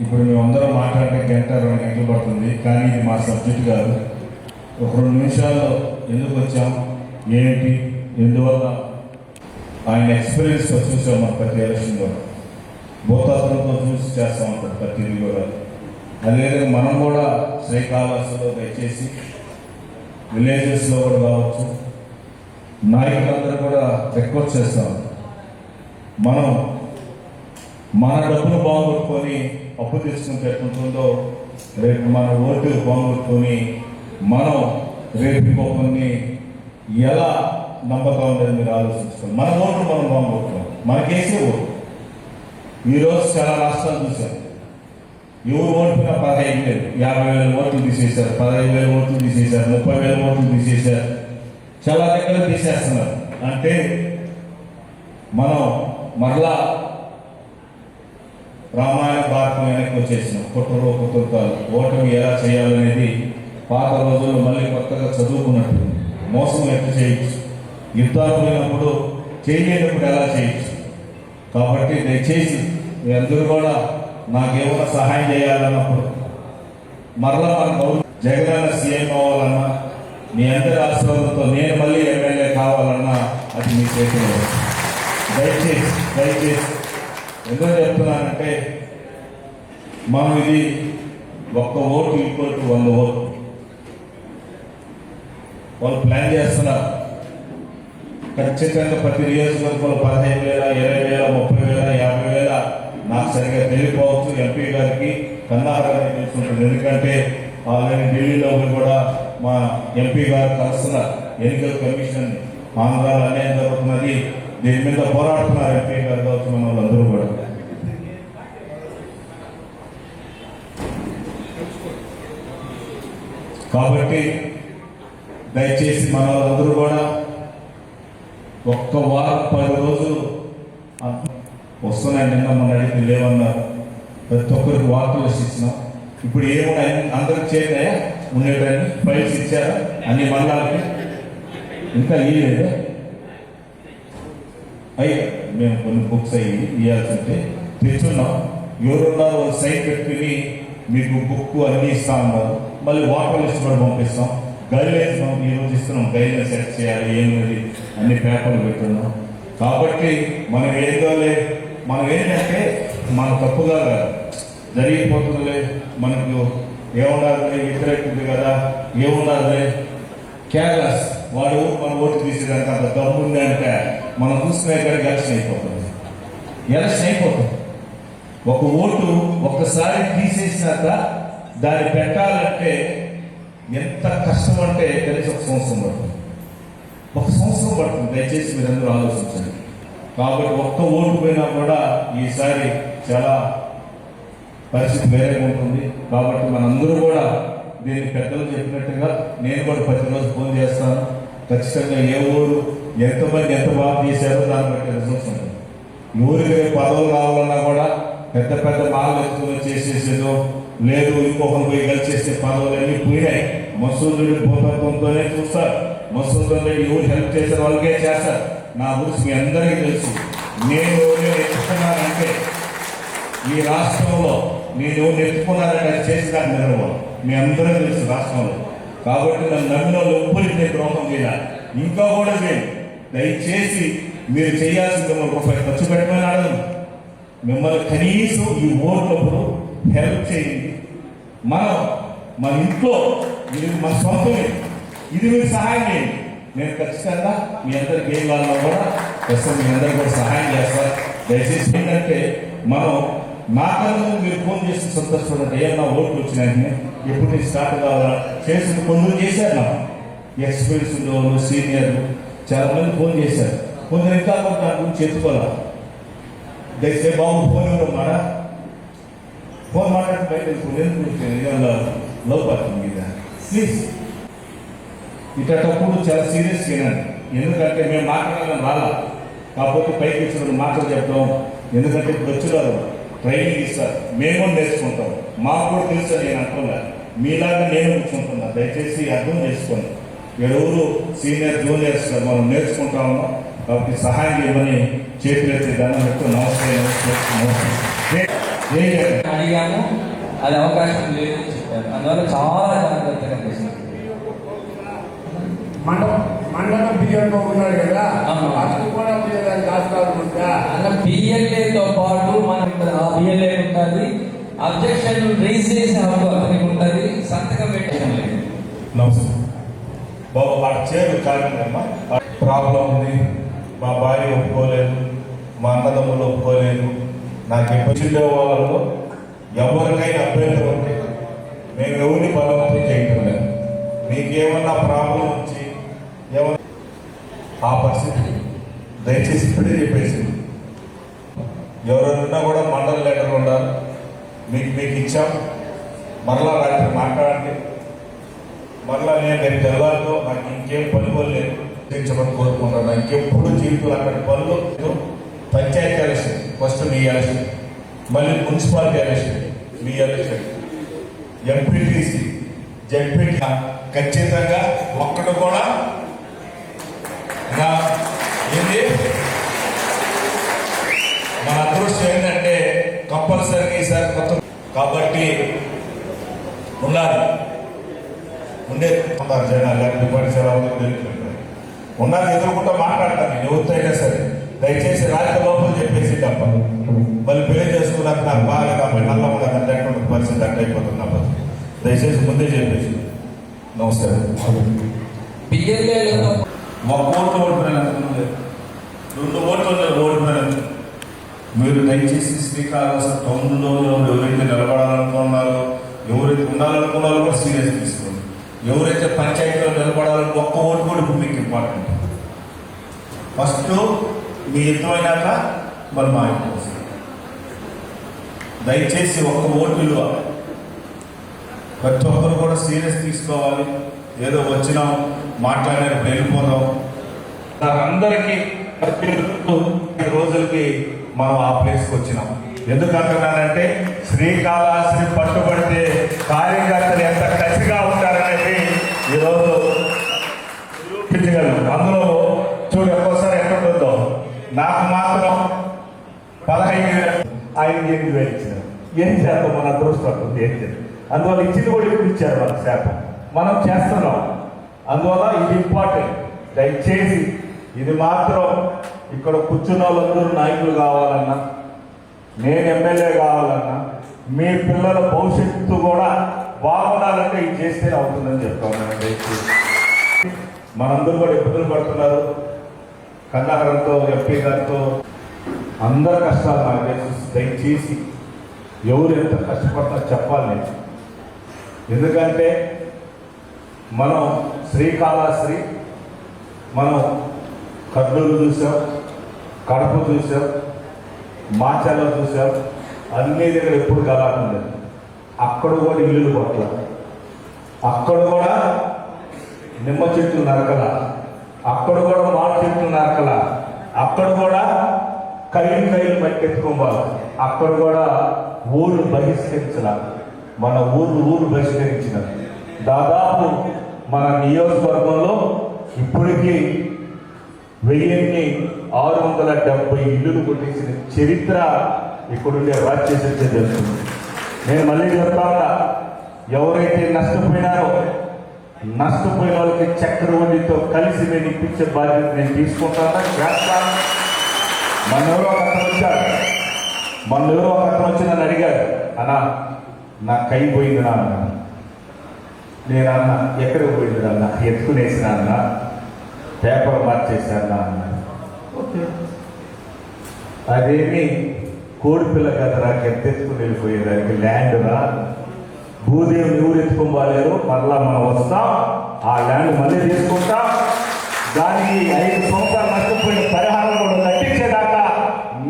ఇప్పుడు మేమందరం మాట్లాడితే గంట 2 గంటలు పడుతుంది, కానీ ఇది మా సబ్జెక్ట్ కాదు. ఒక 2 నిమిషాల్లో ఎందుకు వచ్చాం, ఏంటి, ఎందువల్ల ఆయన ఎక్స్పీరియన్స్ చూసాం. మన ప్రతి ఎలక్షన్లో భూతాత్మతో చూసి చేస్తూ ఉంటారు ప్రతిదీ కూడా. అదేవిధంగా మనం కూడా శ్రీకాళహస్తిలో దయచేసి విలేజెస్లో కూడా కావచ్చు, నాయకులందరూ కూడా రిక్వెస్ట్ చేస్తాం, మనం మన డబ్బులు బాగొట్టుకొని అప్పు తీసుకుని పెట్టుకుంటుందో రేపు మన ఓటు బాగొట్టుకొని మనం రేపు ఇంకొకరిని ఎలా నమ్మకం ఉండేది మీరు ఆలోచించుకోండి. మన ఓట్లు మనం బాగొట్టుకోవాలి, మనకేసే ఓటు. ఈరోజు చాలా రాష్ట్రాలు చూశారు, ఎవరు ఓటుకున్న 15,000, 50,000 ఓట్లు తీసేశారు, 15,000 ఓట్లు తీసేశారు, 30,000 ఓట్లు తీసేశారు, చాలా దగ్గర తీసేస్తున్నారు. అంటే మనం మరలా రామాయణ భారతం వెనక్కి వచ్చేసినాం. కుట్రలు కుటుంబాలు ఓటమి ఎలా చేయాలనేది పాత రోజుల్లో మళ్ళీ కొత్తగా చదువుకున్నట్టు. మోసం ఎట్లా చేయొచ్చు, యుద్ధాలు పోయినప్పుడు చేయలేనప్పుడు ఎలా చేయొచ్చు. కాబట్టి దయచేసి మీ అందరూ కూడా నాకేమైనా సహాయం చేయాలన్నప్పుడు మరలా మన జగనన్న సీఎం అవ్వాలన్నా, మీ అందరి ఆశీర్వాదంతో నేను మళ్ళీ ఎమ్మెల్యే కావాలన్నా అది మీ చేతిలో. దయచేసి ఎందుకు చెప్తున్నానంటే, మనం ఇది ఒక్క ఓటు ఈక్వల్ టు 100 ఓటు. వాళ్ళు ప్లాన్ చేస్తున్నారు ఖచ్చితంగా ప్రతి నియోజకవర్గంలో 15,000, 20,000, 30,000, 50,000 నాకు సరిగ్గా తెలియకపోవచ్చు. ఎంపీ గారికి కన్నారా గారికి తెలుసుకుంటుంది, ఎందుకంటే ఆల్రెడీ ఢిల్లీలో కూడా మా ఎంపీ గారు కలుస్తున్నారు. ఎన్నికల కమిషన్ ఆంధ్రాలో అన్యాయం జరుగుతున్నది, దీని మీద పోరాడుతున్నారు ఎంపీ గారు కావచ్చు, మన వాళ్ళందరూ కూడా. కాబట్టి దయచేసి మన వాళ్ళందరూ కూడా ఒక్క వారం 10 రోజులు వస్తున్నాయి. నిన్న మన అడిగి లేవన్నారు, ప్రతి ఒక్కరికి వార్తలు ఇచ్చినాం. ఇప్పుడు ఏమున్నాయి అందరికి చేరినాయా, ఉండేటన్ని ఫైల్స్ ఇచ్చారా అన్ని మండలాలకి, ఇంకా ఇవ్వలేదు. అయ్యా మేము కొన్ని బుక్స్ అయ్యి ఇవ్వాల్సింటే తెచ్చున్నాం. ఎవరున్నారో వాళ్ళు సైన్ పెట్టుకుని మీకు బుక్ అన్నీ ఇస్తా ఉన్నారు. మళ్ళీ వాటర్ లిస్ట్ కూడా పంపిస్తాం. గైడ్లైన్స్ మనం ఈరోజు ఇస్తున్నాం, గైడ్లైన్స్ సెట్ చేయాలి ఏమన్నది అన్ని పేపర్లు పెట్టున్నాం. కాబట్టి మనం ఏంటంటే మన తప్పుగా జరిగిపోతుందిలే, మనకు ఏముండాలి వ్యతిరేకింది కదా, ఏముండాలి కేర్లెస్, వాడు మన ఓటు తీసేదానికి అంత దమ్ము ఉంది అంటే మనం చూసుకునే కాడికి ఎలక్షన్ అయిపోతుంది. ఒక ఓటు ఒక్కసారి తీసేసినాక దాన్ని పెట్టాలంటే ఎంత కష్టం అంటే కలిసి 1 సంవత్సరం పడుతుంది. 1 సంవత్సరం పడుతుంది. దయచేసి మీరందరూ ఆలోచించండి. కాబట్టి ఒక్క ఓటు పోయినా కూడా ఈసారి చాలా పరిస్థితి వేరేగా ఉంటుంది. కాబట్టి మనందరూ కూడా దీన్ని పెద్దలు చెప్పినట్టుగా నేను కూడా ప్రతిరోజు ఫోన్ చేస్తాను. ఖచ్చితంగా ఏ ఊరు ఎంతమంది ఎంత బాగా చేశారో దాన్ని బట్టి రిజల్ట్స్ ఉంటుంది. ఊరికి పదవులు కావాలన్నా కూడా పెద్ద పెద్ద మాలు ఎత్తుకుని చేసేసేదో లేదు, ఇంకొకరు పోయి కలిసేస్తే పదవులన్నీ పోయినాయి. మసూద్ రెడ్డి భూతత్వంతోనే చూస్తారు. మసూద్ రెడ్డి ఎవరు హెల్ప్ చేశారు వాళ్ళకే చేస్తారు. నా గురించి మీ అందరికీ తెలుసు. నేను ఎత్తుకున్నానంటే ఈ రాష్ట్రంలో నేను ఎవరు ఎత్తుకున్నానంటే అది చేసి నాకు నిలవాలి. మీ అందరికీ తెలుసు రాష్ట్రంలో. కాబట్టి నన్ను నమ్మిన వాళ్ళు ఎవ్వరికి నేను ద్రోహం చేయాలి, ఇంకా కూడా చేయండి. దయచేసి మీరు చేయాల్సింది ₹1 ఖర్చు పెట్టమని అడగదు. మిమ్మల్ని కనీసం ఈ ఓట్లప్పుడు హెల్ప్ చేయండి. మన ఇంట్లో మీరు మన సొంతమే, ఇది మీరు సహాయం చేయండి. నేను ఖచ్చితంగా మీ అందరికి ఏం కావాలన్నా కూడా ఖచ్చితంగా మీ అందరికి కూడా సహాయం చేస్తారు. దయచేసి ఏంటంటే మనం నాకన్నా మీరు ఫోన్ చేసి సంతోషపడండి. ఏమన్నా ఓట్లు వచ్చినాయని ఎప్పుడు నేను స్టార్ట్ కావాలా చేసి కొందరు చేశారు. నాకు ఎక్స్పీరియన్స్ ఉండేవాళ్ళు సీనియర్లు చాలా మంది ఫోన్ చేశారు. కొందరు ఇంకా దాని గురించి చెప్పుకోవాలి. దయచేసి బాబు ఫోన్ ఇవ్వడం మారా, ఫోన్ మాట్లాడి బయట లోపడుతుంది మీద ప్లీజ్. ఇటప్పుడు చాలా సీరియస్గా వినండి. ఎందుకంటే మేము మాట్లాడాలని రాలా, కాకపోతే పైకి వచ్చిన మాటలు చెప్తాం. ఎందుకంటే ఇప్పుడు వచ్చినారు ట్రైనింగ్ ఇస్తారు, మేము నేర్చుకుంటాం. మాకు కూడా తెలుసు, నేను అంటున్నా మీలాగా నేను కూర్చుంటున్నా. దయచేసి అర్థం చేసుకోండి. ఎవరు సీనియర్ జూనియర్స్ మనం నేర్చుకుంటా ఉన్నాం. కాబట్టి సహాయం చేయమని చేతులెత్తి దండం పెట్టు. నమస్తే. ఏం చేయాలి? అడిగాము, అది అవకాశం లేదని చెప్పారు. అందువల్ల చాలా జాగ్రత్తగా చేశారు. మండలం బియ్యంలో ఉన్నారు కదా, అవును. అది కూడా రాష్ట్రాలు అలా బిఎల్ఏతో పాటు మనకి ఆ బిఎల్ఏ ఉంటుంది, అబ్జెక్షన్ రేజ్ చేసే హక్కు అతనికి ఉంటుంది, సంతకం పెట్టడం లేదు. నమస్తే బాబు, ఆ చేరు కారణమ్మా ప్రాబ్లం ఉంది, మా భార్య ఒప్పుకోలేదు, మా అన్నదమ్ములు ఒప్పుకోలేదు, నాకు ఎప్పుడు వాళ్ళలో ఎవరికైనా అభ్యంతరం ఉంటే మేము ఎవరిని బలవంతం చేయటం లేదు. మీకేమన్నా ప్రాబ్లం వచ్చి ఏమన్నా ఆ పరిస్థితి దయచేసి ఇప్పుడే చెప్పేసి ఎవరైనా కూడా మండల లెటర్ ఉండాలి, మీకు ఇచ్చాం, మరలా రాత్రి మాట్లాడండి, మరలా నేను రేపు తెల్లారితో నాకు ఇంకేం పనులు లేదు తెచ్చమని కోరుకుంటున్నాను. ఇంకెప్పుడు జీవితంలో అక్కడ పనులు పంచాయతీ ఎలక్షన్ ఫస్ట్ మీ ఎలక్షన్, మళ్ళీ మున్సిపాలిటీ ఎలక్షన్ మీ ఎలక్షన్, ఎంపీటీసీ జడ్పీటీ ఖచ్చితంగా ఒక్కడు కూడా ఏంటి మన అదృష్టం ఏంటంటే కంపల్సరీగా ఈసారి కొత్త కాబట్టి ఉండాలి, ఉండే జనాలు లేకపోతే పరిసర ఉన్నది ఎదురుకుంటా మాట్లాడతాను నేను ఎవరితో అయినా సరే. దయచేసి రాత్రి లోపల చెప్పేసి తప్ప మళ్ళీ పెళ్లి చేసుకున్నాక నాకు బాగా కాబట్టి నల్ల కూడా అటువంటి పరిస్థితి అట్ట అయిపోతుంది నా పరిస్థితి. దయచేసి ముందే చెప్పేసి నమస్కారం. ఒక ఓట్లు ఓడిపోయిన 2 ఓట్లు ఓడిపోయిన మీరు దయచేసి శ్రీకాళహస్తి టౌన్లో ఎవరైతే నిలబడాలనుకున్నారో, ఎవరైతే ఉండాలనుకున్నారో కూడా సీరియస్ తీసుకోండి. ఎవరైతే పంచాయతీలో నిలబడాలని ఒక్క ఓటు కూడా ఇప్పుడు మీకు ఇంపార్టెంట్. ఫస్ట్ మీ యుద్ధమైనాక మరి మా యుద్ధం వస్తుంది. దయచేసి ఒక్క ఓటు విలువ ప్రతి ఒక్కరు కూడా సీరియస్ తీసుకోవాలి. ఏదో వచ్చినాం మాట్లాడారు వెళ్ళిపోదాం, అందరికీ రోజులకి మనం ఆ ప్లేస్కి వచ్చినాం. ఎందుకంటున్నానంటే శ్రీకాళహస్తి పట్టుబడితే కార్యకర్తలు ఎంత కసిగా ఉంటారనేది ఈరోజు చూపించగలను. అందులో చూడు ఒక్కోసారి ఎక్కడుందో నాకు మాత్రం 15,000 ఇచ్చారు. ఏం చేద్దాం, మన అదృష్టం ఏం చేద్దాం. అందువల్ల ఇచ్చింది కూడా ఇప్పుడు ఇచ్చారు మన శాతం, మనం చేస్తున్నాం. అందువల్ల ఇది ఇంపార్టెంట్. దయచేసి ఇది మాత్రం ఇక్కడ కూర్చున్న వాళ్ళందరూ నాయకులు కావాలన్నా, నేను ఎమ్మెల్యే కావాలన్నా, మీ పిల్లల భవిష్యత్తు కూడా బాగుండాలంటే ఇది చేస్తేనే అవుతుందని చెప్తాను. దయచేసి మనందరూ కూడా ఇబ్బందులు పడుతున్నారు. కన్నాహరంతో ఎంపీ గారితో అందరు కష్టాలు నాకు తెలుసు. దయచేసి ఎవరు ఎంత కష్టపడతారో చెప్పాలి నేను. ఎందుకంటే మనం శ్రీకాళహస్తి, మనం కర్నూలు చూసాం, కడప చూసాం, మాచర్ల చూసాం, అన్ని దగ్గర ఎప్పుడు గలాటుంది. అక్కడ కూడా ఇల్లులు కొట్ల, అక్కడ కూడా నిమ్మ చెట్లు నరకల, అక్కడ కూడా మామిడి చెట్లు నరకల, అక్కడ కూడా కైలు మట్టెత్తుకోవాలి, అక్కడ కూడా ఊరు బహిష్కరించాల. మన ఊరు బహిష్కరించిన దాదాపు మన నియోజకవర్గంలో ఇప్పటికీ 1670 ఇల్లులు కొట్టేసిన చరిత్ర ఇక్కడుండే రాజశేఖర్ తెలుస్తుంది. నేను మళ్ళీ చెప్తా, ఎవరైతే నష్టపోయినారో నష్టపోయిన వాళ్ళకి చక్రవడ్డీతో కలిసి నేను ఇప్పించే బాధ్యత నేను తీసుకుంటాను, చేస్తాను. మనెవరో ఒక అతను వచ్చి నన్ను అడిగారు, అన్నా నా కై పోయిందినా అన్న. నేను అన్న ఎక్కడికి పోయింది అన్న, ఎత్తుకునేసిన అన్న, పేపర్ మార్చేసాను అన్న. ఓకే, అదేమి కోడిపిల్ల కదరా, ఎత్తెత్తుకుని వెళ్ళిపోయేదానికి ల్యాండ్ రా, భూదేవుని ఊరు ఎత్తుకోలేరు, మరలా మనం వస్తాం, ఆ ల్యాండ్ మళ్ళీ తీసుకుంటాం, దానికి 5 సంవత్సరాలు నష్టపోయిన పరిహారం కూడా కట్టించేదాకా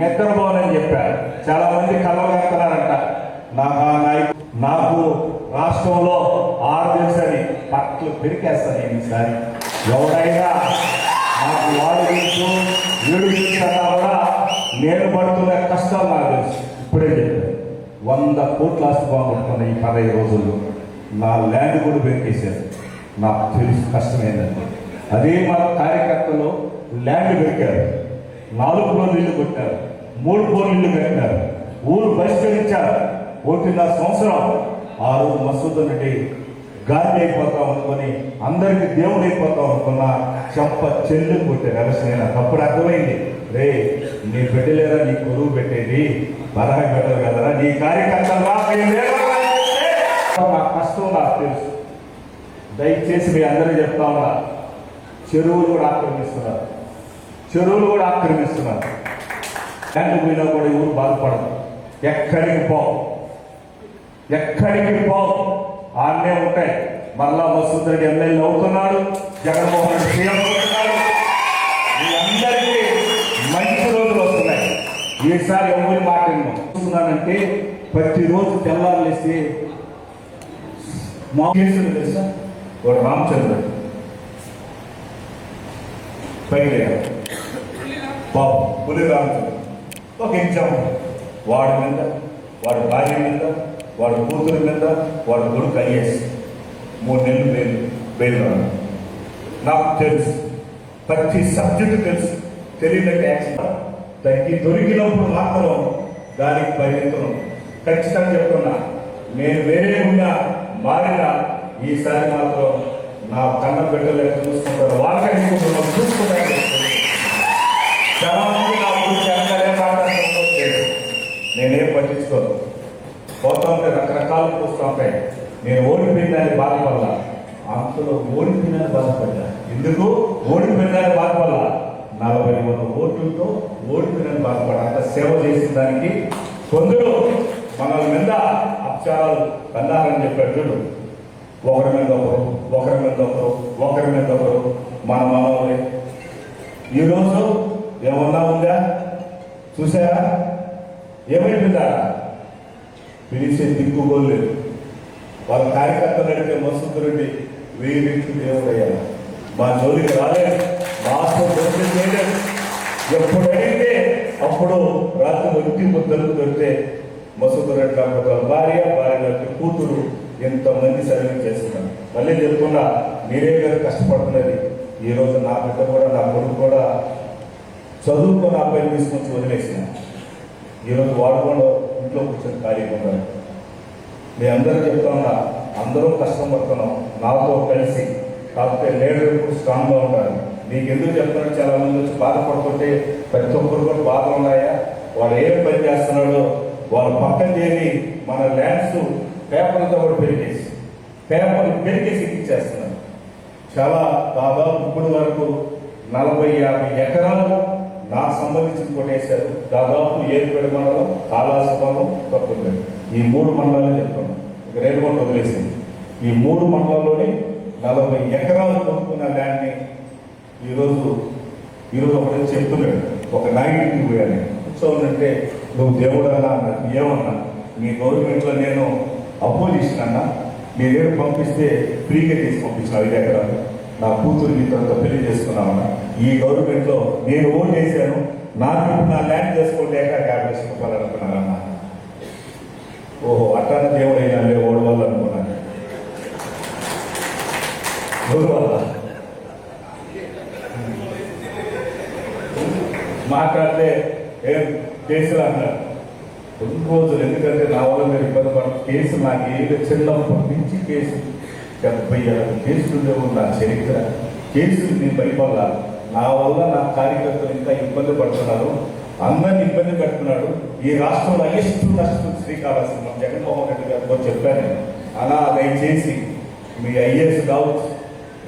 నిద్రపోనని చెప్పారు. చాలా మంది కలవగలుగుతున్నారంట. నాకు రాష్ట్రంలో 6 తెలుసని పట్లు పెరికేస్తాను. ఈసారి ఎవరైనా నాకు వాడు తెలుసు, వీడు తెలుసన్నా కూడా నేను పడుతున్న కష్టాలు నాకు తెలుసు. ఇప్పుడే చెప్పాను, 100 కోట్ల ఆస్తి బాగుంటున్న ఈ 15 రోజుల్లో నా ల్యాండ్ కూడా పెరికేశారు. నాకు తెలుసు కష్టమైందండి. అదే మా కార్యకర్తలు ల్యాండ్ పెరికారు, 4 ఫ్లోర్లు ఇల్లు కొట్టారు, 3 ఫ్లోర్లు ఇల్లు కట్టినారు. ఊరు బహిష్కరించారు. 1.5 సంవత్సరం ఆ రోజు మసూదన్ రెడ్డి గాలి అయిపోతాం అనుకొని అందరికీ దేవుడు అయిపోతాం అనుకున్న చెంప చెల్లు కొట్టారు ఎలక్షన్. అప్పుడు అర్థమైంది, రే నీ బిడ్డలేరా నీ కొరువు పెట్టేది, బలహా పెట్టరు కదరా నీ కార్యకర్తలు నా కష్టం నాకు తెలుసు. దయచేసి మీ అందరూ చెప్తా ఉన్నా, చెరువులు కూడా ఆక్రమిస్తున్నారు, చెరువులు కూడా ఆక్రమిస్తున్నారు. కరెంటు పోయినా కూడా ఊరు బాధపడదు. ఎక్కడికి పోవు ఆడనే ఉంటాయి. మరలా మసూద్ రెడ్డి ఎమ్మెల్యే అవుతున్నాడు, జగన్మోహన్ రెడ్డి సీఎం అవుతున్నాడు. వీళ్ళందరికీ మంచి రోజులు వస్తున్నాయి. ఈసారి ఎవరి మాట చూస్తున్నానంటే ప్రతిరోజు తెల్లారులేసి మా కేసులు తెలుసా, వాడు రామచంద్రుడు పైగా బాబు పులి రామచంద్రుడు ఒక ఎగ్జాంపుల్. వాడి మీద, వాడి భార్య మీద, వాడి కూతురు మీద, వాడి కొడుకు ఐఏఎస్ 3 నెలలు బెయిల్ రాను. నాకు తెలుసు, ప్రతి సబ్జెక్టు తెలుసు. తెలియని ట్యాక్స్ దానికి దొరికినప్పుడు మాత్రం దానికి పరిమితం. ఖచ్చితంగా చెప్తున్నా, నేను వేరే ఉన్నా మారిన ఈసారి మాత్రం నా కన్న బిడ్డలు చూసుకుంటారు. వాళ్ళకి చూసుకుంటాను. చాలా మంది నా గురించి నేనేం పట్టించుకోను. పోతా ఉంటే రకరకాలు చూస్తూ ఉంటాయి. నేను ఓడిపోయిందని బాధపడాల, అంతలో ఓడిపోయిందని బాధపడ్డా. ఎందుకు ఓడిపోయిందని బాధపడాల? 40,000 ఓట్లతో ఓడిపోయిందని బాధపడ్డా. అంత సేవ చేసిన దానికి కొందరు మన మీద అక్షరాలు కన్నారని చెప్పాడు చూడు. ఒకరి మీద ఒకరు మన మనవలే. ఈరోజు ఏమన్నా ఉందా చూసారా? ఏమైపోయిందా? పిలిచే దిక్కుకోలేదు. వాళ్ళ కార్యకర్తలు అడిగితే మసూద్ రెడ్డి 1000 రెట్లు దేవుడయ్యా, మా జోలికి రాలేదు, మాస్టర్ దొరికి చేయలేదు. ఎప్పుడు అడిగితే అప్పుడు రాత్రి 1 ముద్దలు దొరికితే మసూద్ రెడ్డి కాకపోతే భార్య కూతురు ఎంతమంది సర్వీస్ చేస్తున్నారు. మళ్ళీ చెప్తున్నా, మీరే గారు కష్టపడుతున్నది. ఈరోజు నా బిడ్డ కూడా, నా కొడుకు కూడా చదువుకొని అబ్బాయిని తీసుకొచ్చి వదిలేసిన. ఈరోజు వాడు కూడా ఇంట్లో కూర్చొని ఖాళీగా ఉన్నారు. మీ అందరూ చెప్తా ఉన్నా, అందరూ కష్టపడుతున్నాం నాతో కలిసి. కాకపోతే లీడర్ ఎప్పుడు స్ట్రాంగ్గా ఉంటారు. మీకు ఎందుకు చెప్తున్నా, చాలా మంది వచ్చి బాధపడుతుంటే ప్రతి ఒక్కరు కూడా బాధలు ఉన్నాయా? వాడు ఏం పని చేస్తున్నాడో వాళ్ళు పక్కన చేరి మన ల్యాండ్స్ పేపర్లతో కూడా పెరిగేసి ఇచ్చేస్తున్నారు. చాలా దాదాపు ఇప్పుడు వరకు 40-50 ఎకరాలు నాకు సంబంధించిన కొట్టేశారు. దాదాపు ఏడుపేట మండలం, కాళాసుపాలెం, కొత్తపల్లి, ఈ 3 మండలాలే చెప్తున్నాం. ఇక రేణుగుంట వదిలేసింది. ఈ 3 మండలాల్లోని 40 ఎకరాలు కొనుక్కున్న ల్యాండ్ని ఈరోజు ఒకటి చెప్తున్నాడు. ఒక నాయకుడికి పోయాను, కూర్చోనంటే నువ్వు దేవుడు అన్నా అన్నాడు. ఏమన్నా, మీ గవర్నమెంట్లో నేను అపోజిషన్ అన్నా, మీరేడు పంపిస్తే ఫ్రీగా తీసి పంపించిన 5 ఎకరాలు నా కూతురు తర్వాత పెళ్లి చేసుకున్నామన్నా. ఈ గవర్నమెంట్లో నేను ఓటు వేసాను, నాకు నా ల్యాండ్ చేసుకోలేక 50 లక్షల రూపాయలు అనుకున్నానన్నా. ఓహో, అట్లా దేవుడు అయినా ఓడి వల్ల అనుకున్నాను. ఎవరి వల్ల మాట్లాడితే ఏం కేసులు అన్నారు 2 రోజులు. ఎందుకంటే నా వల్ల మీరు ఇబ్బంది పడుతుంది. కేసు నాకు ఏదో చిన్నప్పటి నుంచి కేసు 76 కేసులు ఉండేవి. నా చరిత్ర కేసులు నేను భయపడాల. నా వల్ల నా కార్యకర్తలు ఇంకా ఇబ్బంది పడుతున్నారు, అందరినీ ఇబ్బంది పెడుతున్నాడు. ఈ రాష్ట్రంలో హైయెస్ట్ నష్టం శ్రీకాళహస్తి. జగన్మోహన్ రెడ్డి గారితో చెప్పాను, అలా దయచేసి మీ ఐఏఎస్ కావచ్చు,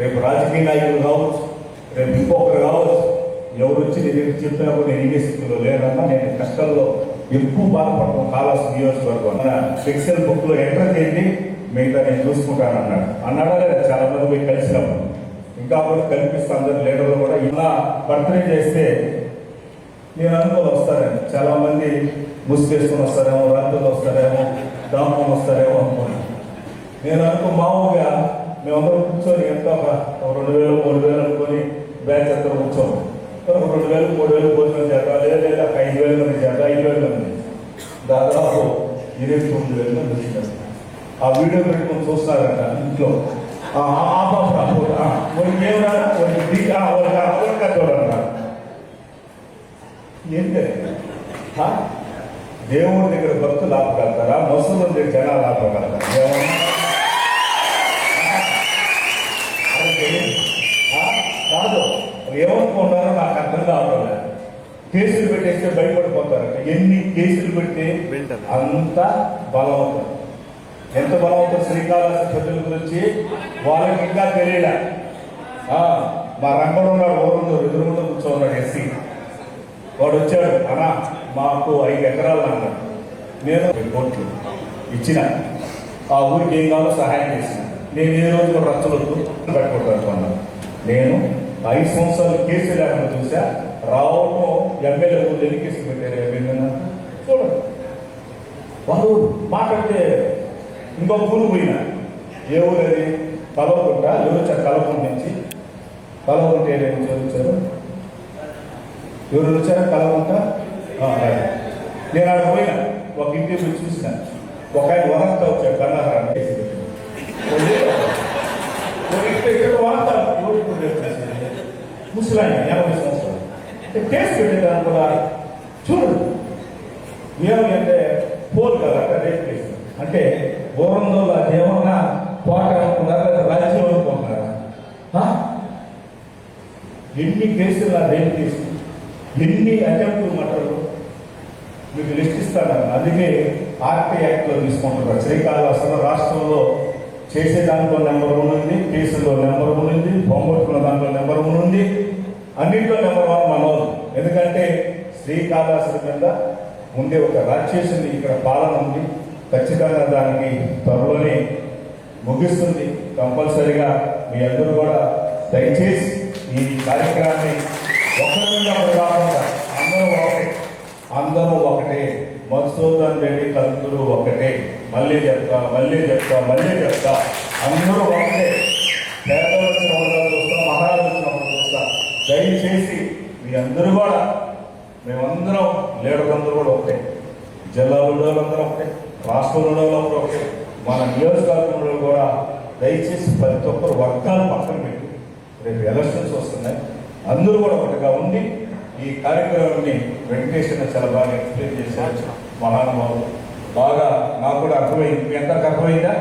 రేపు రాజకీయ నాయకులు కావచ్చు, రేపు ఇంకొకరు కావచ్చు, ఎవరు వచ్చి నేను చెప్పినా కూడా నేను ఇదే స్థితిలో లేదన్నా. నేను కష్టాల్లో ఎక్కువ బాధపడతాం. కాళహస్తి నియోజకవర్గం ఎక్సెల్ బుక్ లో ఎంటర్ చేయండి, మిగతా నేను చూసుకుంటాను అన్నాడా లేదా? చాలా మంది పోయి కలిసినప్పుడు ఇంకా కూడా కల్పిస్తే అందరు లీడర్లు కూడా ఇలా బర్త్డే చేస్తే నేను అనుకోని వస్తారని. చాలా మంది ముసుగేసుకొని వస్తారేమో, రాత్రులు వస్తారేమో, దామం వస్తారేమో అనుకున్నాను. నేను మామూలుగా మేమందరం కూర్చొని ఎంత ఒక 2,000 3,000 అనుకొని బ్యాచ్ అంతా కూర్చోము. 2,000 3,000 భోజనం చేద్దాం, లేదా 5,000 మంది చేద్దాం. 5,000 మంది దాదాపు 29,000 మంది వచ్చినారు. ఆ వీడియో పెట్టుకొని చూస్తున్నారంట ఇంట్లో. ఏంటి దేవుడి దగ్గర భక్తులు ఆపగలుగుతారా? మసూలు దగ్గర జనాలు ఆపగలుగుతారా? అది తెలియదు. కాదు, ఏమనుకుంటారో నాకు అర్థం కావడం లేదు. కేసులు పెట్టేస్తే భయపడిపోతారట. ఎన్ని కేసులు పెడితే అంత బలమవుతారు. ఎంత బలమవుతారు? శ్రీకాళహస్తి ప్రజల గురించి వాళ్ళకి ఇంకా తెలియలే. మా రంగంలో ఉన్నాడు, ఊరు ఎదురుగుండా కూర్చోన్నాడు ఎస్సీ. వాడు వచ్చాడు, అన్నా మాకు 5 ఎకరాలు అన్నాడు. నేను 2 కోట్లు ఇచ్చిన, ఆ ఊరికి ఏం కావాలో సహాయం చేసిన. నేను ఏ రోజు కూడా రచ్చలొద్దు పెట్టుకుంటాను. నేను 5 సంవత్సరాలు కేసు లేకుండా చూసా. రావడం ఎమ్మెల్యే ఊళ్ళు ఎన్ని కేసులు పెట్టారు? ఎమ్మెల్యే చూడండి. వాళ్ళు మాట్లాడితే ఇంకో ఊరు పోయినా. ఏ ఊరు అది? కలవకుంట. ఎవరు వచ్చారు? కలవకుంట నుంచి. కలవకుంట ఏరియా నుంచి ఎవరు వచ్చారు? ఎవరు వచ్చారా కలవకుంట? నేను ఆడ పోయినా, ఒక ఇంటికి పోయి చూసిన. ఒక ఆయన వనంతా వచ్చాడు, కన్నాహారాన్ని కేసు పెట్టాడు. ఇక్కడ వార్త ముసలాయన 80 సంవత్సరాలు కేసు పెట్టేదాన్ని కూడా చూడు. ఏమి అంటే పోలు కదా రేపు కేసు అంటే పూర్వంలో ఏమన్నా కోట అనుకున్నారా, రాజ్యం అనుకుంటున్నారా? ఎన్ని కేసులు నా రేపు కేసు, ఎన్ని అటెంప్ట్ మటర్లు మీకు లిస్ట్ ఇస్తాను. అందుకే ఆర్టీ యాక్ట్లో తీసుకుంటున్నారు. శ్రీకాళహస్తిలో రాష్ట్రంలో చేసే దాంట్లో నెంబర్ 1 ఉంది, కేసుల్లో నెంబర్ 1 ఉంది, బొమ్మట్టుకున్న దాంట్లో నెంబర్ 1 ఉంది, అన్నింటిలో నెంబర్ 1 మనోజ్. ఎందుకంటే శ్రీకాళహస్తి మీద ఉండే ఒక రాక్షసుని ఇక్కడ పాలన ఉంది. ఖచ్చితంగా దానికి త్వరలోనే ముగిస్తుంది. కంపల్సరిగా మీ అందరూ కూడా దయచేసి ఈ కార్యక్రమాన్ని ఒకరిగా కాకుండా అందరూ ఒకటే. మధుసూదన్ రెడ్డి కలుపులు ఒకటే. మళ్ళీ చెప్తా అందరూ ఒకటే. పేదలు వచ్చినప్పుడు చూస్తాం, మహారాజు వచ్చినప్పుడు చూస్తాం. దయచేసి మీ అందరూ కూడా, మేమందరం లీడర్లందరూ కూడా ఒకటే, జిల్లా ఉండేవాళ్ళందరూ ఒకటే, రాష్ట్రం ఉండేవాళ్ళందరూ ఒకటే, మన నియోజకవర్గంలో కూడా దయచేసి ప్రతి ఒక్కరు వర్గాలు పక్కన పెట్టి రేపు ఎలక్షన్స్ వస్తున్నాయి. అందరూ కూడా ఒకటిగా ఉండి ఈ కార్యక్రమాన్ని వెంకటేశ్వర చాలా బాగా ఎక్స్ప్లెయిన్ చేశారు. మహానుభావులు బాగా నాకు కూడా అర్థమైంది. మీ అందరికి అర్థమైందా?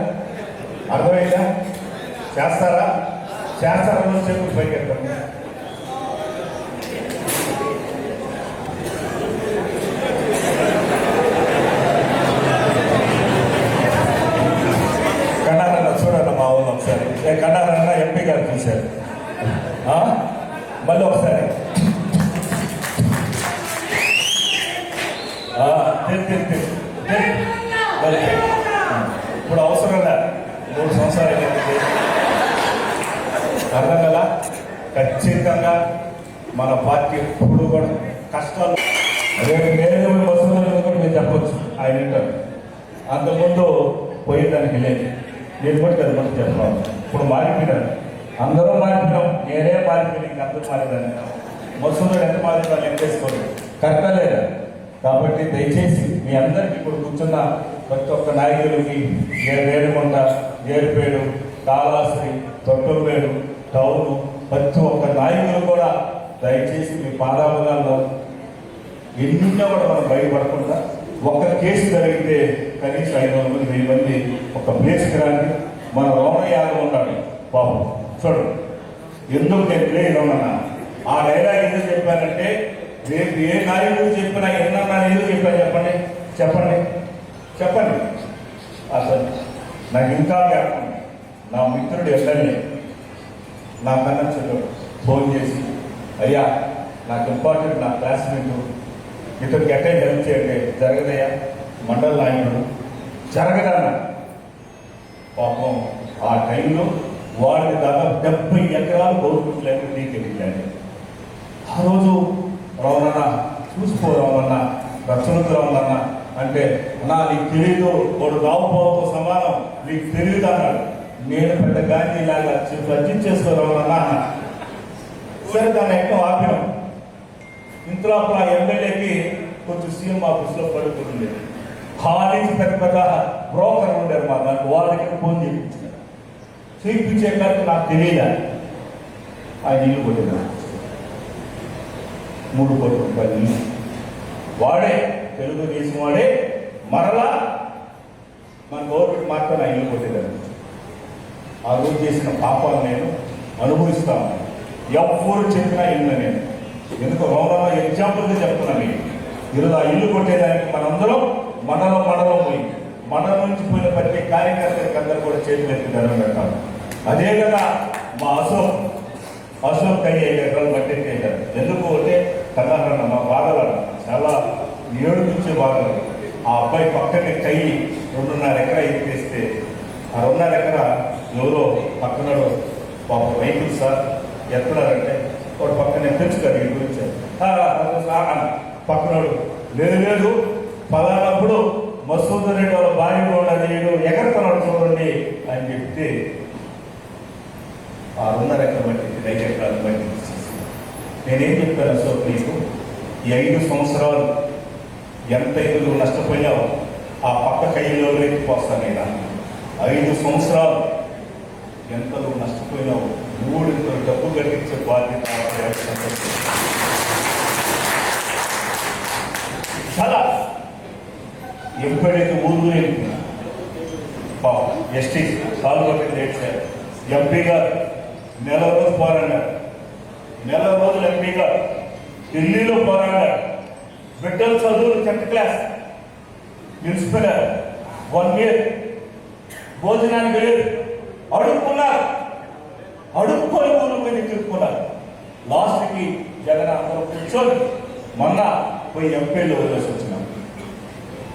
చేస్తారా చెప్పి పైకి వెళ్తాం. కన్నారన్న చూడండి మా ఊళ్ళో ఒకసారి. కన్నారన్న ఎంపీ గారు చూశారు. మళ్ళీ ఒకసారి ఇప్పుడు అవసరం లే. 3 సంవత్సరాలు అర్థం కదా. ఖచ్చితంగా మన పార్టీ ఎప్పుడు కూడా కష్టాలు రేపు వస్తువులు కూడా మీరు చెప్పచ్చు. ఆయన వింటారు. అంతకుముందు పోయేదానికి లేదు. నేను కూడా కదా మనం చెప్పాలి. ఇప్పుడు మారిపోయినాను, అందరూ మారిపోయినాం. నేనే మారిపోయినా, ఇంక అందరూ మారేదాన్ని. వస్తువులు ఎంత మారిపోయినా లెక్క చేసుకోలేదు. కరెక్టా లేదా? కాబట్టి దయచేసి మీ అందరికీ ఇప్పుడు కూర్చున్న ప్రతి ఒక్క నాయకులకి, వేరుకొండ, ఏరుపేడు, కాళహస్తి, తొట్టంపేడు, టౌను, ప్రతి ఒక్క నాయకులు కూడా దయచేసి మీ పాదాభాగాల్లో ఎన్నింటిలో కూడా మనం బయటపడకుండా, ఒక్క కేసు జరిగితే కనీసం 500 మంది 1000 మంది ఒక ప్లేస్కి రాండి. మన రోమయ్యాలు ఉన్నాడు బాబు, చూడు ఎందుకు నేను ప్లేలో ఉన్నా. ఆ డైలాగ్ ఎందుకు చెప్పానంటే, రేపు ఏ నాయకుడు చెప్పినా ఎన్నన్నా ఎందుకు చెప్పాను చెప్పండి. అసలు నాకు ఇంకా జ్ఞాపకం, నా మిత్రుడు ఎమ్మెల్యే నా కన్నా చెప్పాడు, ఫోన్ చేసి, అయ్యా నాకు ఇంపార్టెంట్, నా క్లాస్మేట్ ఇతనికి ఎట్టే హెల్ప్ చేయండి. జరగదయ్యా, మండల నాయకుడు జరగదన్న. పాపం ఆ టైంలో వాడికి దాదాపు 70 ఎకరాలు గవర్నమెంట్ లేకుండా నీకెళ్ళాడు. ఆ రోజు రావణన్న చూసిపోరావన్న, రక్షణతురావన్న అంటే, అన్నా నీకు తెలీదు, వాడు రావుపోవతో సమానం, నీకు తెలియదు అన్నాడు. నేను పెద్ద గాంధీ లాగా అర్జింగ్ చేసుకోరావన్న అన్నా. సరే దాన్ని ఎక్కువ ఆపినాం. ఇంతలో ఆ ఎమ్మెల్యేకి కొంచెం సీఎం ఆఫీస్లో పడుకుంది. కాలేజీ పెద్ద బ్రోకర్ ఉండేది మా దానికి, వాళ్ళకి ఫోన్ చేయించే కాదు నాకు తెలియదా. ఆయన ఇల్లు కొట్టినా 3 కోట్ల రూపాయలు వాడే తెలుగుదేశం వాడే మరలా మన గవర్నమెంట్ మాత్రం నా ఇల్లు కొట్టేదాన్ని. ఆ రోజు చేసిన పాపాలు నేను అనుభవిస్తాను. ఎవరు చెప్పినా ఇల్లు నేను ఎందుకు రౌండలో ఎగ్జాంపుల్గా చెప్తున్నాను. మీకు ఈరోజు ఆ ఇల్లు కొట్టేదానికి మనందరం మండలం పోయి మండలం నుంచి పోయిన ప్రతి కార్యకర్తలకు అందరూ కూడా చేతులు ఎత్తి దండం పెట్టాలి. అదే కదా మా అశోక్ కై 5 ఎకరాలు పట్టెట్టేశారు. ఎందుకు అంటే కన్నారన్న మా బాధలు చాలా ఏడుపించే బాధలు. ఆ అబ్బాయి పక్కనే కై 2.5 ఎకరా ఎత్తేస్తే ఆ 2.5 ఎకరా ఎవరో పక్కనడు పాప రైతులు సార్ ఎత్తున్నారంటే వాడు పక్కనే తెచ్చుకారు ఈ గురించి పక్కనడు లేదు పలానప్పుడు మసూద్ రెడ్డి వాళ్ళ భార్య ఉన్నది ఎగరుతున్నాడు చూడండి అని చెప్తే ఆ 2.5 ఎకరం బట్టి 5 ఎకరాలు బట్టి నేనేం చెప్పాను అశోక్ నీకు ఈ 5 సంవత్సరాలు ఎంతైతే నువ్వు నష్టపోయావు ఆ పక్క కైలో పోస్తాను నేను. 5 సంవత్సరాలు ఎంత నువ్వు నష్టపోయినావు 3 డబ్బు కట్టించే బాధ్యత చాలా ఎప్పుడైతే ఊరు ఎస్టీ పాల్గొట్టి చేశారు. ఎంపీ గారు నెల రోజు పోరాడారు. నెల రోజులు ఎంపీ గారు ఢిల్లీలో పోరాడారు. బిడ్డలు చదువులు 10th క్లాస్ నిలిచిపోయారు. 1 year భోజనానికి లేదు. అడుక్కున్నారు. అడుక్కొని ఊరు మీద తిరుక్కున్నారు. లాస్ట్కి జగన్ అందరూ కూర్చొని మొన్న పోయి ఎంపీలో వదిలేసి వచ్చినాం.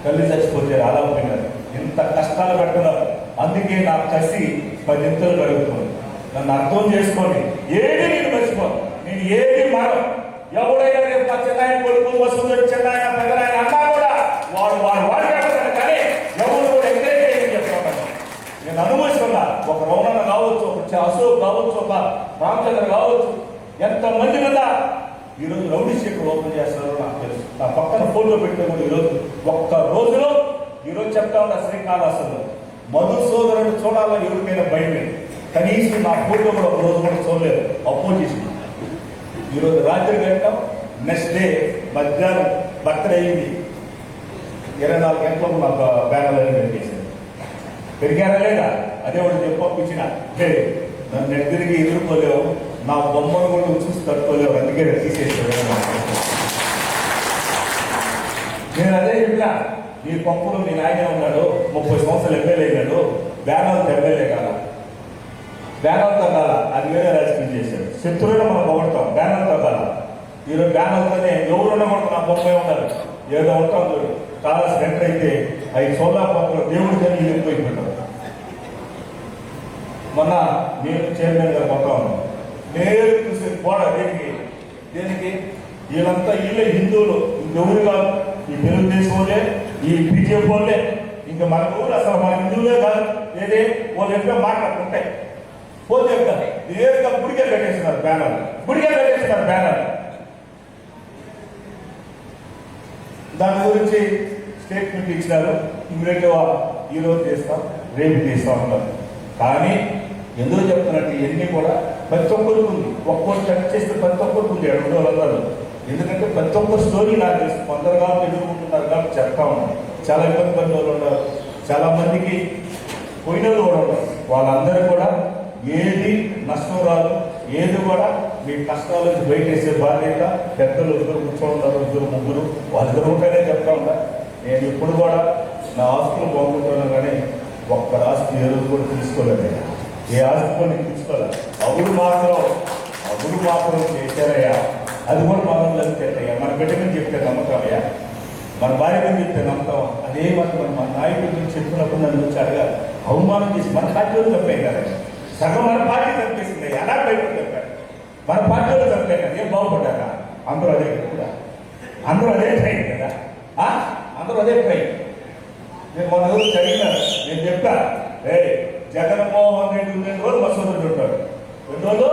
తల్లి చచ్చిపోతే రాలేకపోయినారు. ఇంత కష్టాలు పెడుతున్నారు. అందుకే నా కసి 10 ఇంతలు పెరుగుతుంది. నన్ను అర్థం చేసుకొని ఏది నేను మర్చిపోను. నేను ఏది మారం. ఎవడైనా రేపు మా చెన్నాయన కొడుకు వస్తుంది చెన్నాయన పెద్దనాయన అన్నా కూడా వాడు పెడతాను. కానీ ఎవరు కూడా ఎంకరేజ్ చేయని చెప్తాను. నేను అనుభవిస్తున్నా. ఒక రౌనన్న కావచ్చు, ఒక అశోక్ కావచ్చు, ఒక రామచంద్ర కావచ్చు, ఎంతమంది కదా ఈరోజు రౌడీ షీట్లు ఓపెన్ చేస్తారో నాకు తెలుసు. నా పక్కన ఫోటో పెట్టే కూడా ఈరోజు ఒక్క రోజులో ఈరోజు చెప్తా ఉన్నా శ్రీకాళహస్తిలో మధుసూదరుడు చూడాలని ఎవరికైనా భయమే. కనీసం నా ఫోటో కూడా ఒక రోజు కూడా చూడలేదు. అపోజిషన్ ఈరోజు రాత్రి గంటం నెక్స్ట్ డే మధ్యాహ్నం బర్త్డే అయింది. 24 గంటలకు నాకు బ్యానర్ అని పెట్టేశారు. పెరిగారా లేదా అదే వాడు చెప్పొప్పించిన నన్ను ఎదురికి ఎదుర్కోలేవు, నా బొమ్మను కూడా చూసి తట్టుకోలేవు, అందుకే తీసేసాడు. నేను అదే చెప్పినా నీ పంపులు మీ నాయనే ఉన్నాడు, 30 సంవత్సరాలు ఎమ్మెల్యే అయినాడు, బ్యానర్ ఎమ్మెల్యే కాదా, బ్యానర్ తగ్గాల, అది వేరే రాజకీయం చేశాడు. శత్రువులు మనం పొగడతాం, బ్యానర్ తగ్గాల. ఈరోజు బ్యానర్తోనే ఎవరున్నా కూడా నా బొమ్మే ఉన్నారు. ఏదో ఉంటాం చూడు చాలా సెంటర్ అయితే 5 సోలాపంపులు దేవుడి తల్లి వెళ్ళిపోయిపోతాం. మొన్న నేను చైర్మన్ గారు మొత్తం నేను చూసే గోడ దేనికి వీళ్ళంతా వీళ్ళే హిందువులు, ఇంకెవరు కాదు. ఈ తెలుగుదేశం వాళ్ళే, ఈ బీజేపీ వాళ్ళే, ఇంకా మన ఊరు అసలు మన హిందువులే కాదు. ఏదే వాళ్ళు ఎప్పుడో మాట్లాడుకుంటాయి పోతే నేరుగా గుడికే కట్టేస్తున్నారు బ్యానర్, గుడికే కట్టేస్తున్నారు బ్యానర్. దాని గురించి స్టేట్మెంట్ ఇచ్చినారు. ఇమీడియట్గా ఈరోజు చేస్తాం, రేపు చేస్తాం అన్నారు. కానీ ఎందుకు చెప్తున్నట్టు ఇవన్నీ కూడా ప్రతి ఒక్కరికి ఉంది. ఒక్కొక్కరు కట్ చేస్తే ప్రతి ఒక్కరికి ఉంది 200. ఎందుకంటే ప్రతి ఒక్కరు స్టోరీ నాకు తెలుసు. కొందరు కాబట్టి ఎదుర్కొంటున్నారు కాబట్టి చెప్తా ఉన్నారు. చాలా ఇబ్బంది పడిన వాళ్ళు ఉన్నారు, చాలా మందికి పోయిన వాళ్ళు కూడా ఉన్నారు. వాళ్ళందరూ కూడా ఏది నష్టం రాదు, ఏది కూడా మీ కష్టాల నుంచి బయటేసే బాధ్యత పెద్దలు 2 కూర్చోంటారు, 2 3 వాళ్ళిద్దరు ఉంటేనే చెప్తా ఉంటా. నేను ఇప్పుడు కూడా నా ఆస్తులు బాగుంటున్నాను, కానీ ఒక్క ఆస్తి ఏ రోజు కూడా తీసుకోలేదు. ఏ ఆస్తి కూడా తీసుకోలేదు. అప్పుడు మాత్రం చేశారయ్యా. అది కూడా మనం చెప్తాయ్యా. మన బిడ్డ మీద చెప్తే నమ్మకమయ్యా, మన భార్య మీద చెప్తే నమ్మకం. అదే మాత్రం మన నాయకుడి గురించి చెప్పినప్పుడు నన్ను వచ్చి అడగాలి. అవమానం చేసి మన పార్టీలో తప్పే కదా, సగం మన పార్టీ తప్పేసింది. ఎలా భయపడి చెప్పారు మన పార్టీలో తప్పే కదా, ఏం బాగుపడ్డారా? అందరూ అదే కదా, అందరూ అదే ట్రైన్ కదా, అందరూ అదే ట్రైన్. నేను మన రోజు చదివినాను, నేను చెప్పా జగన్మోహన్ రెడ్డి 2 రోజులు బస్సు ఉంటాడు, 2 రోజులు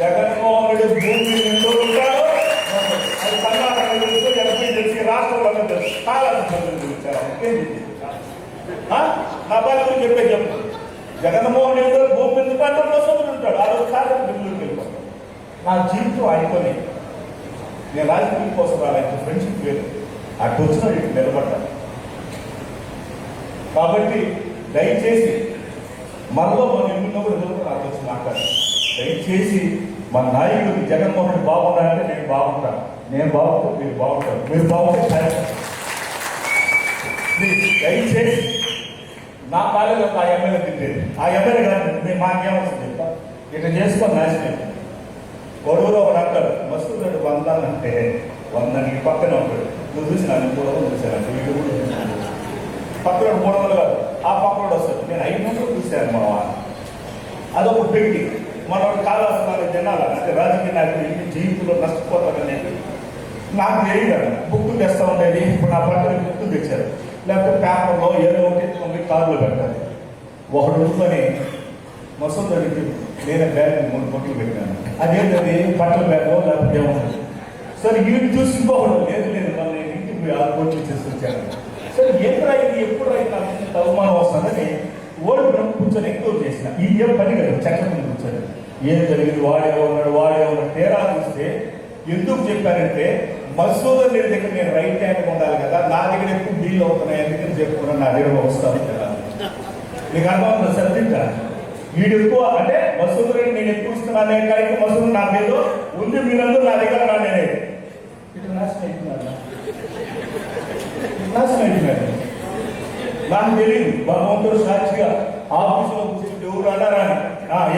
జగన్మోహన్ రెడ్డి భూమి 2 రోజులు ఉంటాడు. అది కర్ణాటక తెలుసు, ఎంపీ తెలిసి, రాష్ట్రంలో తెలుసు, నా బాధ గురించి చెప్పు. జగన్మోహన్ రెడ్డి భూమి మీద బస్సు ఉంటాడు. ఆ రోజు కాదు బెంగళూరుకి వెళ్ళిపోతాడు. నా జీవితం అయిపోయి నేను రాజకీయం కోసం రాలేదు, ఫ్రెండ్షిప్ లేదు. అటు వచ్చిన ఇటు నిలబడ్డాను. కాబట్టి దయచేసి మనలో మనం ఎన్నున్నప్పుడు నాకు వచ్చి మాట్లాడాలి. దయచేసి మన నాయకుడు జగన్మోహన్ రెడ్డి బాగున్నాడంటే నేను బాగుంటాను, నేను బాగుంటే మీరు బాగుంటారు, మీరు బాగుంటే దయచేసి నా కాలేజీలో ఆ ఎమ్మెల్యే తిట్టేది, ఆ ఎమ్మెల్యే కాదు మేము మాకేమవుతుంది చెప్తా, ఇట్లా చేసుకొని నాశనం. గొడవలో ఒకడు అంటాడు మస్తుడు 100 అంటే 100 నీ పక్కనే ఉంటాడు, నువ్వు చూసి నన్ను 300 చూశాను, వీడు కూడా చూశాను, పక్కన 300 కాదు ఆ పక్కన వస్తాడు, నేను 500 చూశాను మా వాడు. అదొక పెట్టి మనోడు కావాల్సిన జనాలు అంటే రాజకీయ నాయకులు ఇంటి జీవితంలో నష్టపోతారని నాకు తెలియదు. బుక్ తెస్తూ ఉండేది, ఇప్పుడు నా పక్కన బుక్ తెచ్చారు, లేకపోతే పేపర్లో ఏదో ఒకటి ఎత్తుకొని కారులో పెట్టాలి. ఒకడు ఉంచుకొని మసూదడికి నేను బ్యాగ్ 3 కోట్లు పెట్టాను, అదేంటది పట్ల బ్యాగో లేకపోతే ఏముంది. సరే వీళ్ళు చూసి ఇంకొకడు లేదు లేదు మన ఇంటికి 6 కోట్లు చేసుకొచ్చాను. సరే ఎప్పుడు ఇది ఎప్పుడు నాకు అవమానం వస్తుందని ఓడి కూర్చొని ఎక్కువ చేసిన ఈ ఏం పని కదా చెట్ల మీద కూర్చొని ఏం జరిగింది వాడే ఉన్నాడు తేడా చూస్తే ఎందుకు చెప్పానంటే మసూదర్ రెడ్డి దగ్గర నేను రైట్ హ్యాండ్ ఉండాలి కదా, నా దగ్గర ఎక్కువ డీల్ అవుతున్నాయి ఎందుకని చెప్పుకున్నాను, నా దగ్గర వస్తాను కదా. నీకు అర్థం సబ్జెక్ట్ వీడు ఎక్కువ అంటే మసూదర్ రెడ్డి నేను ఎక్కువ ఇస్తున్నానే కానీ మసూదర్ నా మీద ఉంది, మీరందరూ నా దగ్గర రానే ఇటు నాశనం అవుతున్నారు, నాశనం అవుతున్నారు. నాకు తెలియదు భగవంతుడు సాక్షిగా ఆఫీసులో కూర్చుంటే ఎవరు అన్నారని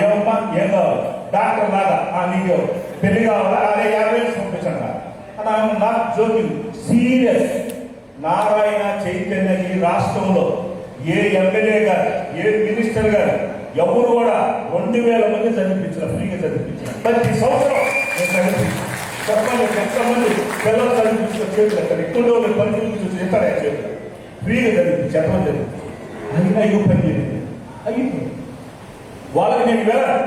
ఏమమ్మా ఏం కావాలి డాక్టర్ లాగా నీకు పెళ్లి కావాలా అదే 50,000 పంపించండి నాకు జోకింగ్ సీరియస్. నారాయణ చైతన్య ఈ రాష్ట్రంలో ఏ ఎమ్మెల్యే గారు ఏ మినిస్టర్ గారు ఎవరు కూడా 2,000 మంది చదివించారు, ఫ్రీగా చదివించారు. ప్రతి సంవత్సరం నేను చదివించాను. చెప్పండి ఎంతమంది పిల్లలు చదివించిన చేతులు ఎక్కడ ఎక్కువ పరిస్థితులు చెప్తారా చేతులు ఫ్రీగా చదివి చెప్పడం జరిగింది. అయినా అయ్యో పని జరిగింది అయిపోయింది. వాళ్ళకి నేను వెళ్ళను,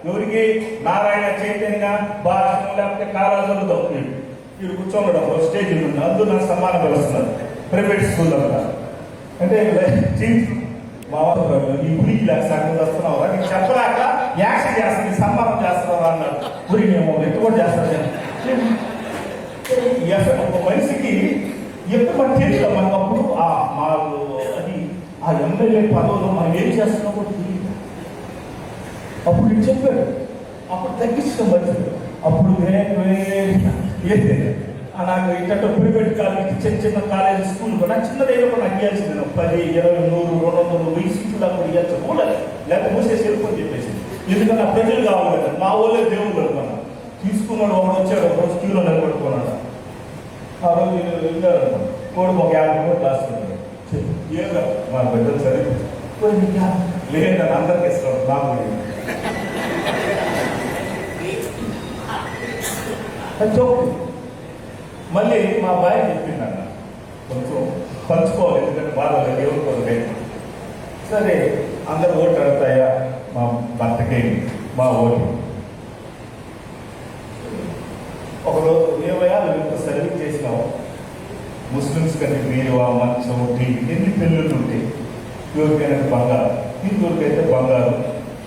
ఎవరికి నారాయణ చైతన్య భాష లేకపోతే కాలేజీలతో వీడు కూర్చోండడం స్టేజ్ ఉంది, అందులో నాకు సమ్మానం పిలుస్తున్నారు ప్రైవేట్ స్కూల్ అంతా. అంటే మా ఈ గురికి సంగతి వస్తున్నావు నీకు చెప్పలేక యాక్షన్ చేస్తుంది సన్మానం చేస్తున్నావు అన్నాడు. గురి మేము ఎట్టు కూడా చేస్తాను. ఒక మనిషికి ఎప్పుడు మనకు తెలియదు, మనకు అప్పుడు అది ఆ ఎమ్మెల్యే పదవులో మనం ఏం చేస్తున్నాం కూడా తెలియదు. అప్పుడు నేను చెప్పాడు, అప్పుడు తగ్గించడం మంచిది. అప్పుడు నాకు ఇట్లా ప్రైవేట్ కాలేజ్ చిన్న కాలేజ్ స్కూల్ కూడా చిన్నదేదో కూడా నాకు ఇవ్వాల్సింది 10, 20, 100, 200, 1000 సీట్లు అప్పుడు ఇవ్వచ్చు కూడా లేకపోతే మూసేసి వెళ్ళిపోని చెప్పేసి. ఎందుకంటే ఆ ప్రజలు కావాలి కదా, మా ఊళ్ళో దేవుడు పెట్టుకున్నాను. తీసుకున్నాడు ఒకడు వచ్చాడు, ఒక రోజు క్యూలో నిలబెట్టుకున్నాడు. ఆ రోజు వెళ్ళారు కోడి ఒక 50 కోట్లు రాస్తున్నాడు. ఏదో మా బిడ్డలు చదివి లేదని అందరికి ఇస్తాడు నాకు చోపు. మళ్ళీ మా బాయ్ చెప్పిందన్న కొంచెం పంచుకోవాలి, ఎందుకంటే బాధ దేవుడు కొద్దిగా. సరే అందరు ఓటు అడుగుతాయా, మా భర్తకి మా ఓటు. ఒకరోజు 20 ఏళ్ళు సర్వీస్ చేసినావు, ముస్లిమ్స్ కంటే బీరువా మంచం టీవీ ఎన్ని పెళ్ళిళ్ళు ఉంటాయి, ఎవరికైనా బంగారు, ఇంకొకరికైతే బంగారు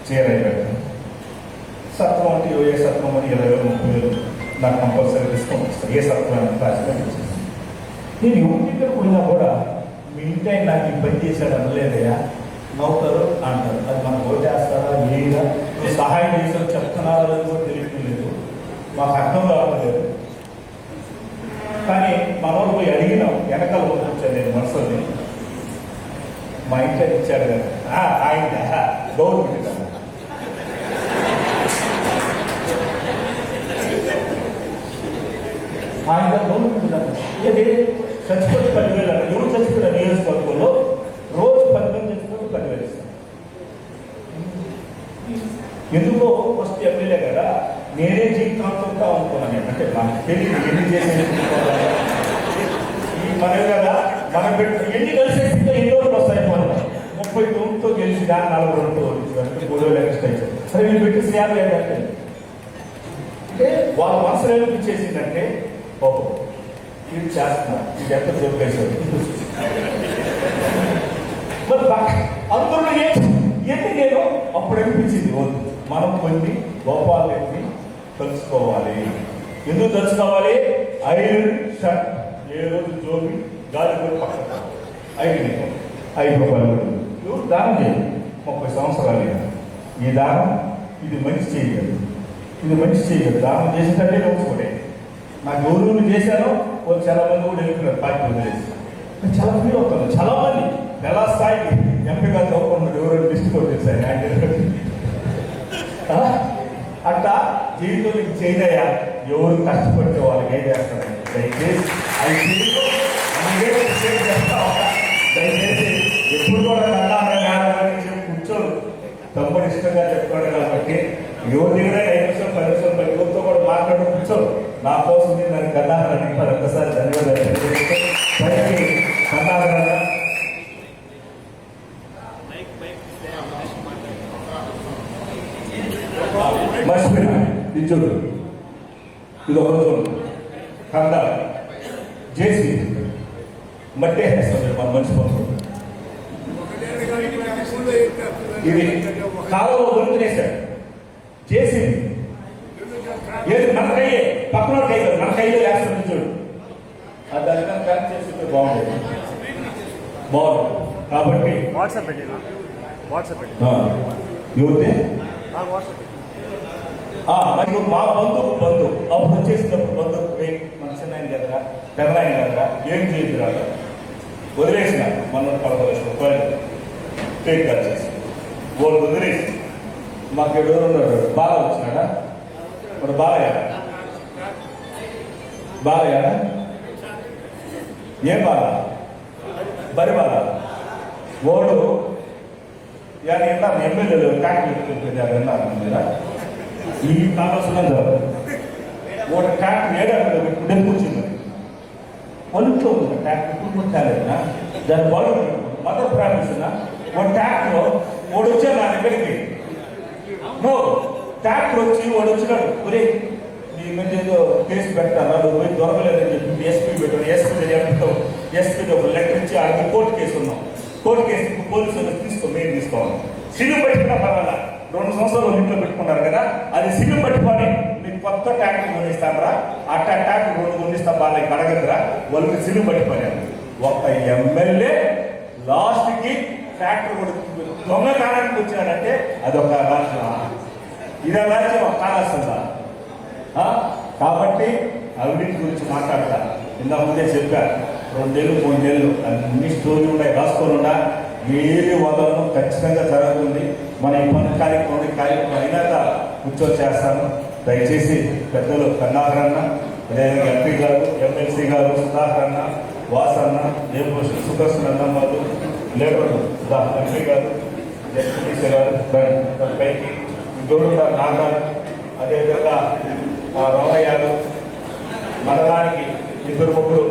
చీర పెట్టాను. సత్వం అంటే ఏ సత్వం అని 20,000, 30,000 నాకు కంపల్సరీ డిస్కౌంట్ ఇస్తాను. ఏ సత్వం క్లాస్గా ఇచ్చేస్తాను. నేను ఎవరి దగ్గర పోయినా కూడా మీ ఇంటి ఆయన నాకు ఈ పని చేశాడు అనలేదయా, నవ్వుతారు అంటారు. అది మనకు ఓటేస్తారా ఏదా, నువ్వు సహాయం చేసావు చెప్తున్నారా అని కూడా తెలియట్లేదు, మాకు అర్థం కావట్లేదు. కానీ మనోడు పోయి అడిగినాం, వెనకాల వచ్చాను నేను మనసుని, మా ఇంట్లో ఇచ్చాడు కదా ఆయన గవర్నమెంట్ కదా. ఆయన గవర్నమెంట్ ఏది చచ్చిపోతే 10,000 అన్న. ఎవరు చచ్చిపోయిన నియోజకవర్గంలో రోజు 10 మంది చచ్చిపోతే 10,000 ఇస్తాను. ఎందుకో ఫస్ట్ ఎమ్మెల్యే కదా, నేనే జీవితాంతంగా అనుకున్నాను. అంటే నాకు తెలియదు ఎన్ని చేసేది ఈ మనవి కదా, మన ఎన్ని కలిసేసి ఎన్ని రోజులు వస్తాయి. 39తో గెలిచి దాన్ని 42 వచ్చి 3,000 ఎక్స్ట్రా ఇచ్చారు. సరే నేను పెట్టి శ్రేయాలు ఏంటంటే అంటే వాళ్ళ మనసులో ఏమిచ్చేసిందంటే ఓహో ఇది చేస్తున్నారు, ఇది ఎంత చెప్పేశారు. మరి అందరూ ఏంటి నేను అప్పుడు అనిపించింది, మనం కొన్ని గోపాల్ రెడ్డిని కలుసుకోవాలి. ఎందుకు కలుసుకోవాలి? ఐరన్ షర్ట్ ఏ రోజు జోగి గాలి కూడా పక్కన 5 రూపాయలు ఎవరు దానం చేయాలి 30 సంవత్సరాలు ఈ దానం ఇది మంచి చేయగలదు, ఇది మంచి చేయగలదు. దానం చేసేటట్టే నోచుకోండి. నాకు ఎవరు చేశానో వాళ్ళు చాలా మంది కూడా వెళ్ళిపోయారు పార్టీ వదిలేసి. నేను చాలా ఫీల్ అవుతాను. చాలా మంది ఎలా స్థాయికి ఎంపీగా చదువుకున్నాడు ఎవరైనా లిస్ట్ కొట్టేసారు అట్లా జీవితం నీకు చేయదయ్యా. ఎవరు కష్టపడితే వాళ్ళకి ఏం చేస్తారండి. దయచేసి దయచేసి ఎప్పుడు కూడా కట్టాలని చెప్పి కూర్చోరు. తమ్ముడు ఇష్టంగా చెప్తాడు కాబట్టి ఎవరి దగ్గర 5 నిమిషాలు 10 నిమిషాలు 10 రోజులతో కూడా మాట్లాడు కూర్చోరు. నా కోసం నన్ను కన్నాలని ఒక్కసారి ధన్యవాదాలు కన్నాగా. మర్చిపోయినా ఇచ్చుడు ఇది ఒక రోజు కంద చేసి మట్టే వేస్తుంది మన మనిషి పంపు. ఇది కాలంలో దొరుకునేసాడు చేసి ఏది మన కయ్యే పక్కన కయ్య మన కయ్యలో వేస్తుంది చూడు. అది దానికన్నా కరెక్ట్ చేస్తుంటే బాగుండేది కాబట్టి వాట్సాప్ పెట్టి యువతే మరియు మా బంధువు అప్పుడు వచ్చేసినప్పుడు బంధువు మన చిన్న దగ్గర పెద్దనాయన దగ్గర ఏం చేయదు రాదు వదిలేసిన మన 15 లక్షల రూపాయలు టేక్ కాల్ చేసి వాళ్ళు వదిలేసి మాకు ఎవరు ఉన్నాడు బాగా వచ్చినాడా మరి బాలయ్యాడా ఏం బాగా బరి బాగా ఓడు ఎమ్మెల్యేలు ట్యాక్టర్ విన్నారు మీద ఈ కావాల్సిన ఒక ట్యాక్టర్ ఏడాది పెట్టుకుంటే కూర్చుంది ఒంట్లో ఉంది ట్యాక్టర్ కూర్చోలేదన్నా దాని బాడీ మదర్ ప్రామిస్ ఒక ట్యాక్టర్ వాడు వచ్చాడు నా దగ్గరికి ట్యాక్టర్ వచ్చి వాడు వచ్చినాడు ఒరే నీ మీద ఏదో కేసు పెట్టారా నువ్వు పోయి దొరకలేదని చెప్పి ఎస్పీ పెట్టాడు. ఎస్పీ ఒక లెటర్ ఇచ్చి ఆడికి కోర్టు కేసు ఉన్నాం. కోర్టు కేసు పోలీసులు మేము తీసుకోవాలి. సిగ్గు పెట్టుకున్నా పర్వాలా 2 సంవత్సరాలు ఇంట్లో పెట్టుకున్నారు కదా అది సిగ్గు పెట్టుకొని మీకు కొత్త ట్యాక్టర్ కొనిస్తానరా ఆ ట్యాక్టర్ 2 కొనిస్తా వాళ్ళకి అడగదురా వాళ్ళకి సిగ్గు పట్టిపోయారు. ఒక ఎమ్మెల్యే లాస్ట్కి ట్యాక్టర్ దొంగ కాలానికి వచ్చినాడంటే అదొక రాజ్యం. ఇదే రాజ్యం కాలాస్తుందా? కాబట్టి అవినీతి గురించి మాట్లాడతా. ఇంత ముందే చెప్పారు 2 నెలలు 3 నెలలు అన్ని స్టోరీ ఉన్నాయి రాసుకోనున్నా ఏది వదలను ఖచ్చితంగా జరుగుతుంది. మన ఈ పని కార్యక్రమం అయినాక కూర్చొని చేస్తాను. దయచేసి పెద్దలు కన్నాగరన్న అదేవిధంగా ఎంపీ గారు ఎమ్మెల్సీ గారు సుధాకర్ అన్న వాసన్న సుదర్శన్ అన్నమ్మలు లేబర్ ఎంపీ గారు ఎస్పీసీ గారు పైకి గౌరవ నాగారు అదేవిధంగా రామయ్య గారు మండలానికి 2 ముగ్గురు